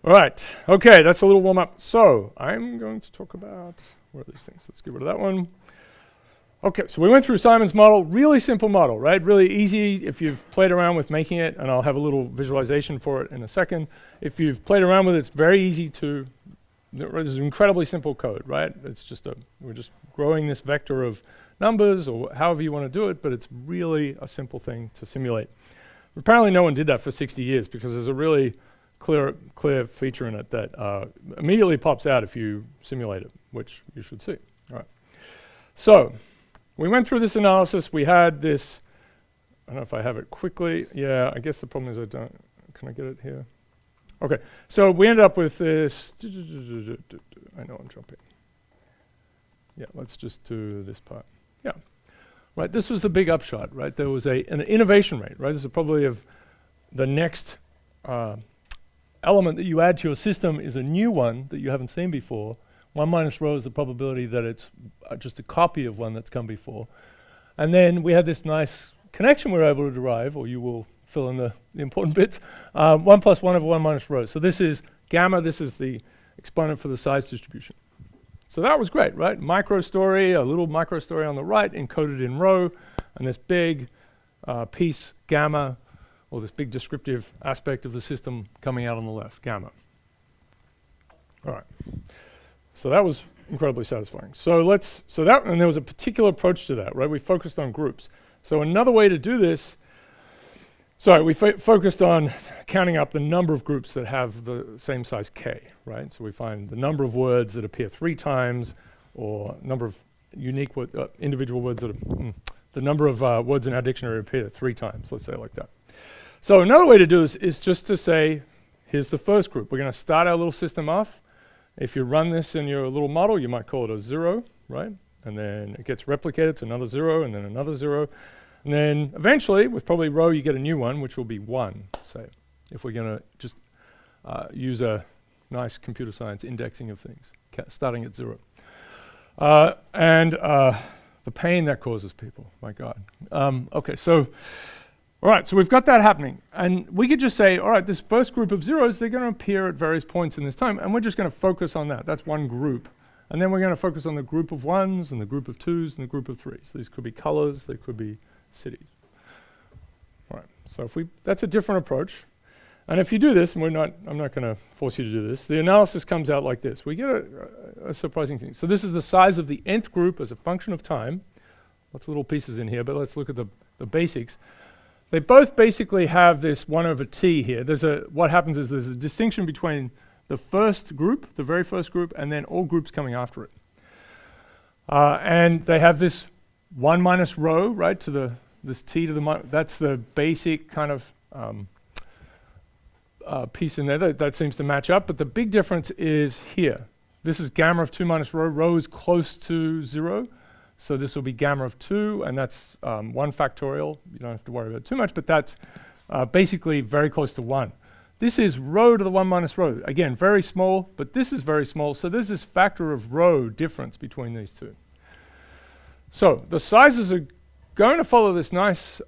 All right, okay, that's a little warm up. So I'm going to talk about, where are these things? Let's get rid of that one. Okay, so we went through Simon's model, really simple model, right? Really easy if you've played around with making it, and I'll have a little visualization for it in a second. If you've played around with it, it's very easy to, this is incredibly simple code, right? It's just we're just growing this vector of numbers or however you want to do it, but it's really a simple thing to simulate. Apparently no one did that for 60 years because there's a really clear feature in it that immediately pops out if you simulate it, which you should see. All right. So we went through this analysis. We had this, I don't know if I have it quickly. Yeah, I guess the problem is I don't, can I get it here? Okay, so we ended up with this, I know I'm jumping. Yeah, let's just do this part. Yeah, right, this was the big upshot, right? There was an innovation rate, right? This is probably of the next element that you add to your system is a new one that you haven't seen before. 1 minus rho is the probability that it's just a copy of one that's come before. And then we had this nice connection we were able to derive, or you will fill in the important bits, 1 plus 1 over 1 minus rho. So this is gamma, this is the exponent for the size distribution. So that was great, right? Micro story, a little micro story on the right encoded in rho, and this big piece, gamma, or this big descriptive aspect of the system coming out on the left, gamma. All right. So that was incredibly satisfying. And there was a particular approach to that, right? We focused on groups. So another way to do this, we focused on counting up the number of groups that have the same size k, right? So we find the number of words that appear 3 times, or number of unique individual words that the number of words in our dictionary appear 3 times, let's say it like that. So another way to do this is just to say, here's the first group. We're going to start our little system off. If you run this in your little model, you might call it a 0, right? And then it gets replicated to another 0, and then another 0. And then eventually, with probably rho, you get a new one, which will be 1, say, if we're going to just use a nice computer science indexing of things, starting at 0. And the pain that causes people, my God. Okay, so, all right, so we've got that happening. And we could just say, all right, this first group of zeros, they're going to appear at various points in this time, and we're just going to focus on that. That's one group. And then we're going to focus on the group of 1s, and the group of 2s, and the group of 3s. These could be colors, they could be cities. All right, so that's a different approach. And if you do this, and I'm not going to force you to do this, the analysis comes out like this. We get a surprising thing. So this is the size of the nth group as a function of time. Lots of little pieces in here, but let's look at the basics. They both basically have this 1 over t here. What happens is there's a distinction between the first group, the very first group, and then all groups coming after it. And they have this 1 minus rho, right, to this t to the that's the basic kind of piece in there that seems to match up. But the big difference is here. This is gamma of 2 minus rho. Rho is close to 0. So this will be gamma of 2, and that's 1 factorial. You don't have to worry about it too much, but that's basically very close to 1. This is rho to the 1 minus rho. Again, very small, but this is very small. So there's this factor of rho difference between these two. So the sizes are going to follow this nice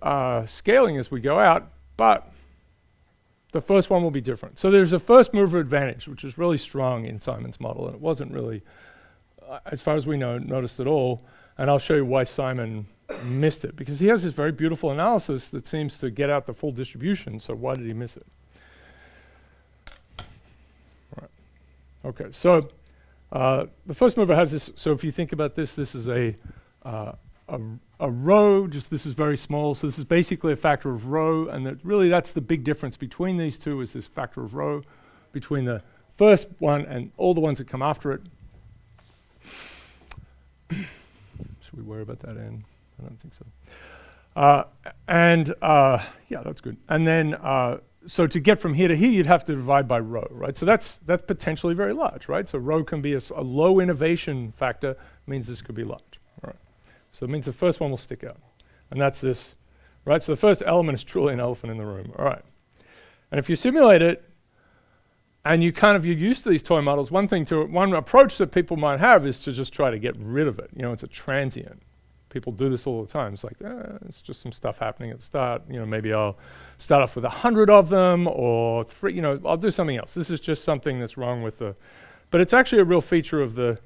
scaling as we go out, but the first one will be different. So there's a first mover advantage, which is really strong in Simon's model, and it wasn't really, as far as we know, noticed at all. And I'll show you why Simon missed it, because he has this very beautiful analysis that seems to get out the full distribution. So why did he miss it? All right. Okay, so the first mover has this. So if you think about this, this is a rho, just this is very small. So this is basically a factor of rho, and that's the big difference between these two is this factor of rho between the first one and all the ones that come after it. Should we worry about that end? I don't think so. Yeah, that's good. And then, so to get from here to here, you'd have to divide by rho, right? So that's potentially very large, right? So rho can be a low innovation factor, means this could be large. All right. So it means the first one will stick out. And that's this, right? So the first element is truly an elephant in the room. All right. And if you simulate it, and you're used to these toy models, one approach that people might have is to just try to get rid of it. You know, it's a transient. People do this all the time. It's like, it's just some stuff happening at the start. Maybe I'll start off with 100 of them, or 3, I'll do something else. This is just something that's wrong with but it's actually a real feature of the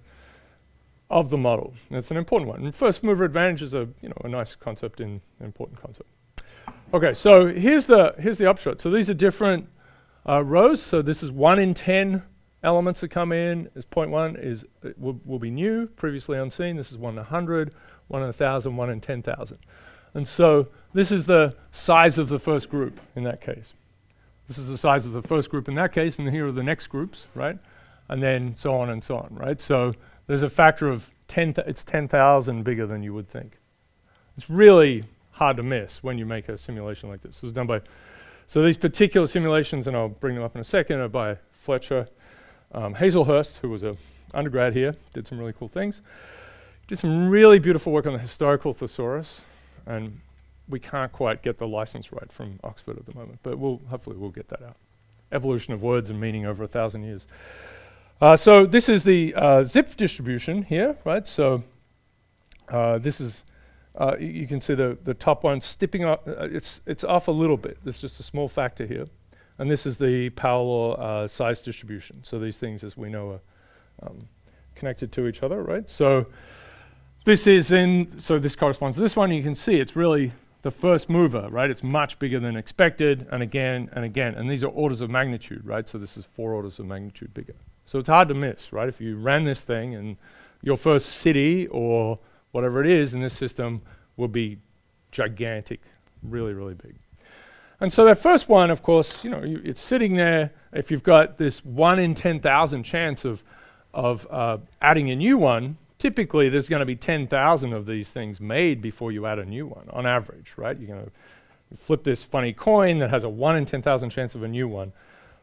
model. And it's an important one. And first mover advantage is a nice concept and important concept. Okay, so here's the upshot. So these are different rows. So this is 1 in 10 elements that come in. Is 0.1 will be new, previously unseen. This is 1 in 100, 1 in 1,000, 1 in 10,000. And so this is the size of the first group in that case. This is the size of the first group in that case, and here are the next groups, right? And then so on and so on, right? So there's a factor of 10, it's 10,000 bigger than you would think. It's really hard to miss when you make a simulation like this. This was done by, so these particular simulations, and I'll bring them up in a second, are by Fletcher Hazelhurst, who was an undergrad here, did some really cool things. Did some really beautiful work on the historical thesaurus, and we can't quite get the license right from Oxford at the moment, but hopefully we'll get that out. Evolution of words and meaning over 1,000 years. So this is the zip distribution here, right? So this is, you can see the top one stepping up. It's off a little bit. There's just a small factor here. And this is the power law size distribution. So these things, as we know, are connected to each other, right? So this this corresponds to this one. You can see it's really the first mover, right? It's much bigger than expected, and again, and again. And these are orders of magnitude, right? So this is 4 orders of magnitude bigger. So it's hard to miss, right? If you ran this thing, and your first city or whatever it is in this system will be gigantic, really, really big. And so that first one, of course, it's sitting there. If you've got this 1 in 10,000 chance of adding a new one, typically there's going to be 10,000 of these things made before you add a new one, on average, right? You're going to flip this funny coin that has a 1 in 10,000 chance of a new one.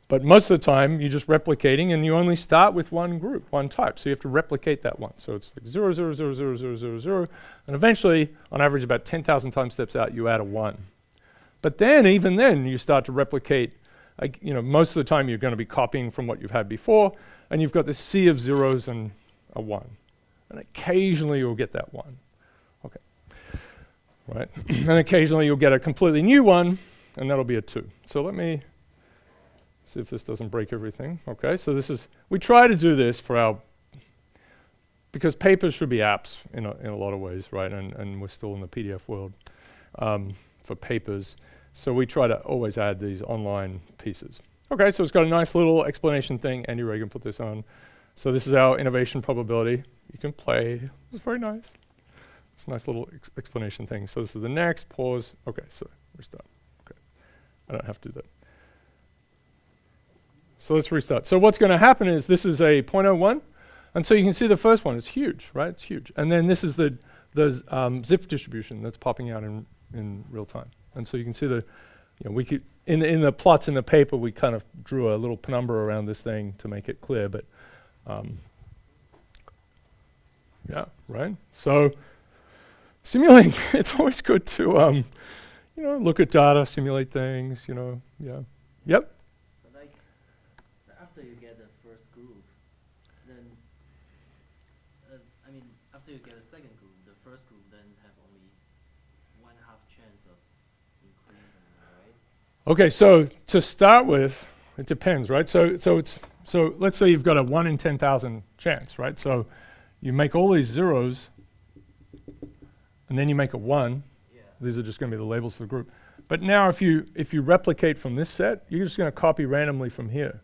But most of the time, you're just replicating, and you only start with one group, one type. So you have to replicate that one. So it's like 0, 0, 0, 0, 0, 0, 0. And eventually, on average, about 10,000 time steps out, you add a 1. But then, even then, you start to replicate. Most of the time, you're going to be copying from what you've had before. And you've got this sea of zeros and a 1. And occasionally, you'll get that 1. Okay. Right. And occasionally, you'll get a completely new one, and that'll be a 2. So let me see if this doesn't break everything. Okay, so we try to do this because papers should be apps in a lot of ways, right? And we're still in the PDF world for papers. So we try to always add these online pieces. Okay, so it's got a nice little explanation thing. Andy Reagan put this on. So this is our innovation probability. You can play. It's very nice. It's a nice little explanation thing. So this is the next, pause. Okay, so restart. Okay, I don't have to do that. So let's restart. So what's going to happen is this is a 0.01. And so you can see the first one is huge, right? It's huge. And then this is the zip distribution that's popping out in real time. And so you can see we could, in the plots in the paper, we kind of drew a little penumbra around this thing to make it clear. But yeah, right? So simulating, it's always good to, look at data, simulate things, yeah. Yep. After you get the first group, then, after you get a second group, the first group then have only 1/2 chance of increasing, right? Okay, so to start with, it depends, right? So let's say you've got a 1 in 10,000 chance, right? So you make all these zeros, and then you make a 1. Yeah. These are just going to be the labels for the group. But now if you replicate from this set, you're just going to copy randomly from here.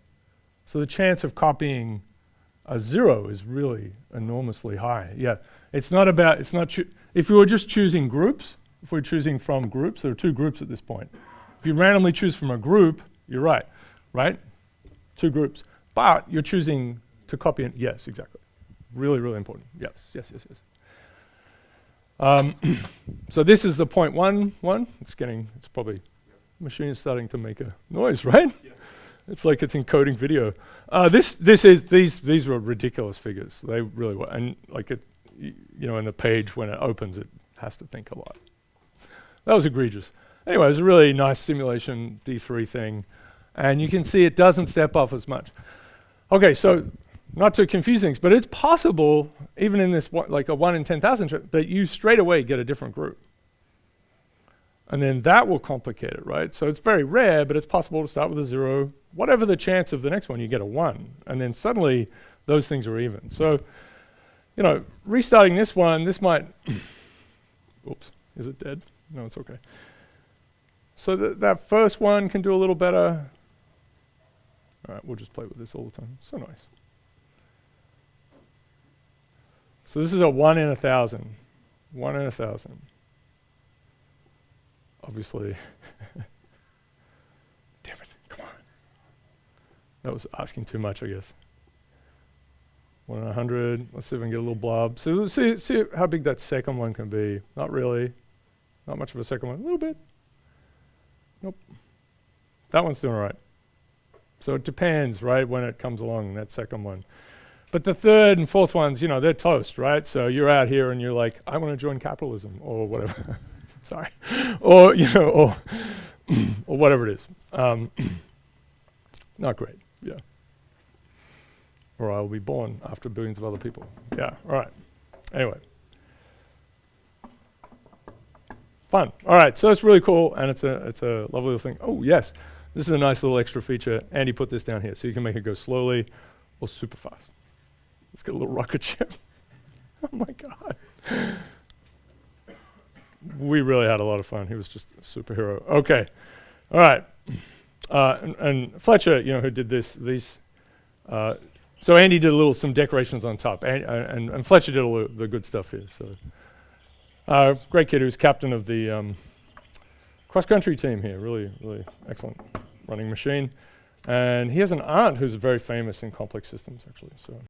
So the chance of copying a 0 is really enormously high. Yeah, if you were just choosing groups, if we're choosing from groups, there are 2 groups at this point. If you randomly choose from a group, you're right? 2 groups. But you're choosing to copy it. Yes, exactly. Really, really important. Yes. So this is the 0.11. It's probably, machine is starting to make a noise, right? Yeah. It's like it's encoding video. These were ridiculous figures. They really were, and like in the page when it opens, it has to think a lot. That was egregious. Anyway, it was a really nice simulation D3 thing, and you can see it doesn't step off as much. Okay, so not to confuse things, but it's possible, even in this like a 1 in 10,000, that you straight away get a different group. And then that will complicate it, right? So it's very rare, but it's possible to start with a 0. Whatever the chance of the next one, you get a 1. And then suddenly, those things are even. So, you know, restarting this one, this might... Oops, is it dead? No, it's okay. So that first one can do a little better. All right, we'll just play with this all the time. So nice. So this is a 1 in 1,000. 1 in 1,000. Obviously. Damn it, come on. That was asking too much, I guess. 1 in 100. Let's see if we can get a little blob. So let's see how big that second one can be. Not really. Not much of a second one. A little bit. Nope. That one's doing all right. So it depends, right, when it comes along, that second one. But the third and fourth ones, you know, they're toast, right? So you're out here and you're like, I want to join capitalism or whatever. Sorry. Or, you know, or whatever it is. Not great, yeah. Or I will be born after billions of other people. Yeah, all right. Anyway. Fun. All right, so it's really cool, and it's a lovely little thing. Oh, yes. This is a nice little extra feature. Andy put this down here, so you can make it go slowly or super fast. Let's get a little rocket ship. Oh, my God. We really had a lot of fun. He was just a superhero. Okay. All right. And Fletcher, you know, who did these. So Andy did some decorations on top, and Fletcher did all the good stuff here. So, great kid who's captain of the cross-country team here. Really, really excellent running machine. And he has an aunt who's very famous in complex systems, actually. So.